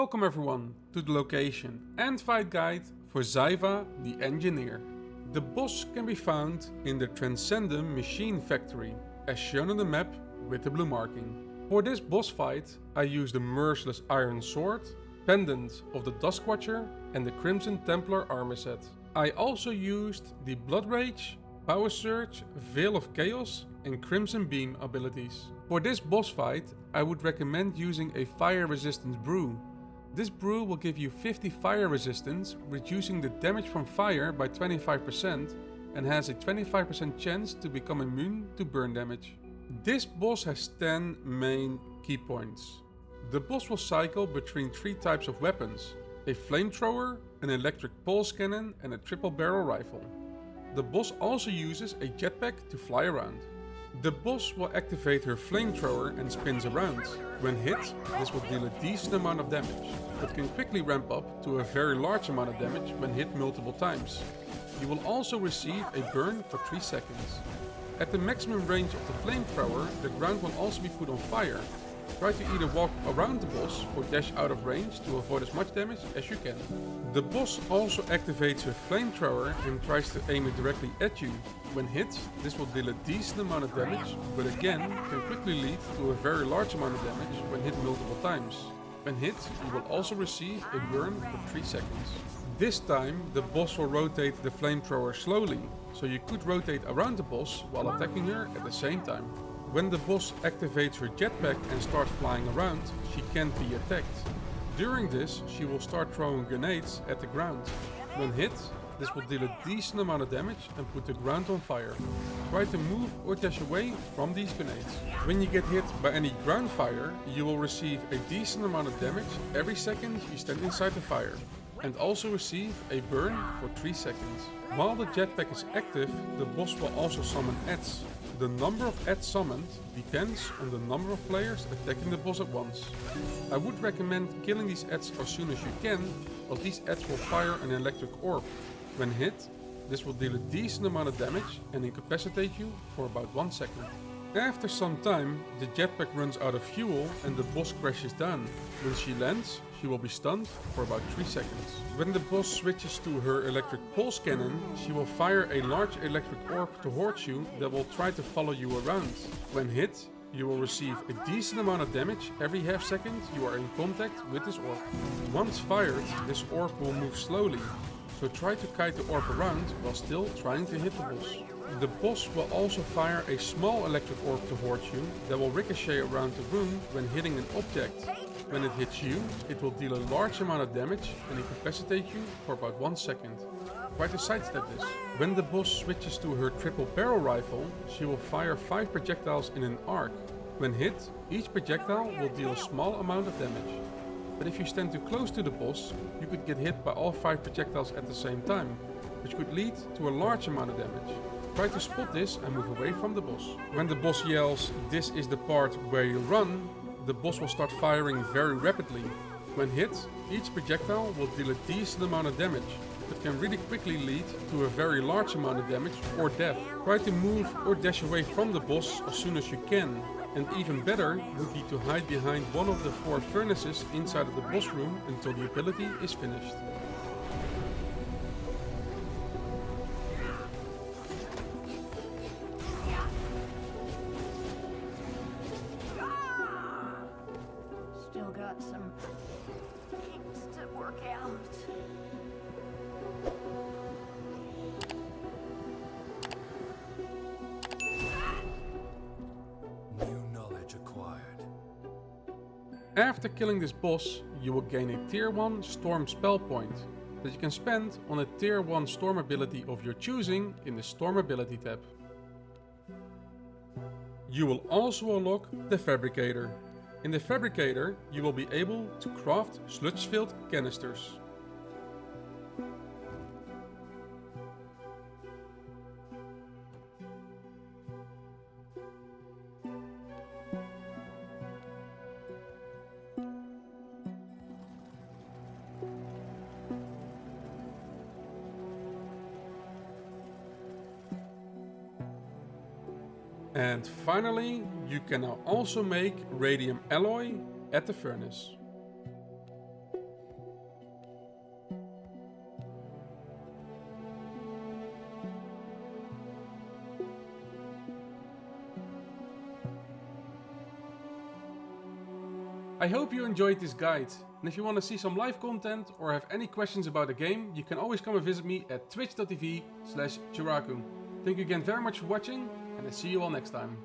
Welcome everyone to the location and fight guide for Ziva the Engineer. The boss can be found in the Transcendum Machine Factory, as shown on the map with the blue marking. For this boss fight I used the Merciless Iron Sword, Pendant of the Duskwatcher and the Crimson Templar armor set. I also used the Blood Rage, Power Surge, Veil of Chaos and Crimson Beam abilities. For this boss fight I would recommend using a fire resistance brew. This brew will give you 50 fire resistance, reducing the damage from fire by 25% and has a 25% chance to become immune to burn damage. This boss has 10 main key points. The boss will cycle between 3 types of weapons: a flamethrower, an electric pulse cannon and a triple barrel rifle. The boss also uses a jetpack to fly around. The boss will activate her flamethrower and spins around. When hit, this will deal a decent amount of damage, but can quickly ramp up to a very large amount of damage when hit multiple times. You will also receive a burn for 3 seconds. At the maximum range of the flamethrower, the ground will also be put on fire. Try to either walk around the boss or dash out of range to avoid as much damage as you can. The boss also activates her flamethrower and tries to aim it directly at you. When hit, this will deal a decent amount of damage, but again can quickly lead to a very large amount of damage when hit multiple times. When hit, you will also receive a burn for 3 seconds. This time the boss will rotate the flamethrower slowly, so you could rotate around the boss while attacking her at the same time. When the boss activates her jetpack and starts flying around, she can't be attacked. During this, she will start throwing grenades at the ground. When hit, this will deal a decent amount of damage and put the ground on fire. Try to move or dash away from these grenades. When you get hit by any ground fire, you will receive a decent amount of damage every second you stand inside the fire, and also receive a burn for 3 seconds. While the jetpack is active, the boss will also summon adds. The number of adds summoned depends on the number of players attacking the boss at once. I would recommend killing these adds as soon as you can, as these adds will fire an electric orb. When hit, this will deal a decent amount of damage and incapacitate you for about 1 second. After some time, the jetpack runs out of fuel and the boss crashes down. When she lands, she will be stunned for about 3 seconds. When the boss switches to her electric pulse cannon, she will fire a large electric orb towards you that will try to follow you around. When hit, you will receive a decent amount of damage every half second you are in contact with this orb. Once fired, this orb will move slowly, so try to kite the orb around while still trying to hit the boss. The boss will also fire a small electric orb towards you that will ricochet around the room when hitting an object. When it hits you, it will deal a large amount of damage and incapacitate you for about 1 second. Try to sidestep this. When the boss switches to her triple barrel rifle, she will fire 5 projectiles in an arc. When hit, each projectile will deal a small amount of damage. But if you stand too close to the boss, you could get hit by all 5 projectiles at the same time, which could lead to a large amount of damage. Try to spot this and move away from the boss. When the boss yells, "This is the part where you run," the boss will start firing very rapidly. When hit, each projectile will deal a decent amount of damage, but can really quickly lead to a very large amount of damage or death. Try to move or dash away from the boss as soon as you can, and even better would be to hide behind one of the 4 furnaces inside of the boss room until the ability is finished. Still got some kinks to work out. New knowledge acquired. After killing this boss, you will gain a tier 1 storm spell point that you can spend on a tier 1 storm ability of your choosing in the storm ability tab. You will also unlock the Fabricator. In the Fabricator, you will be able to craft sludge-filled canisters. And finally, you can now also make Radium Alloy at the furnace. I hope you enjoyed this guide, and if you want to see some live content or have any questions about the game, you can always come and visit me at twitch.tv/Chiraku. Thank you again very much for watching, and I see you all next time.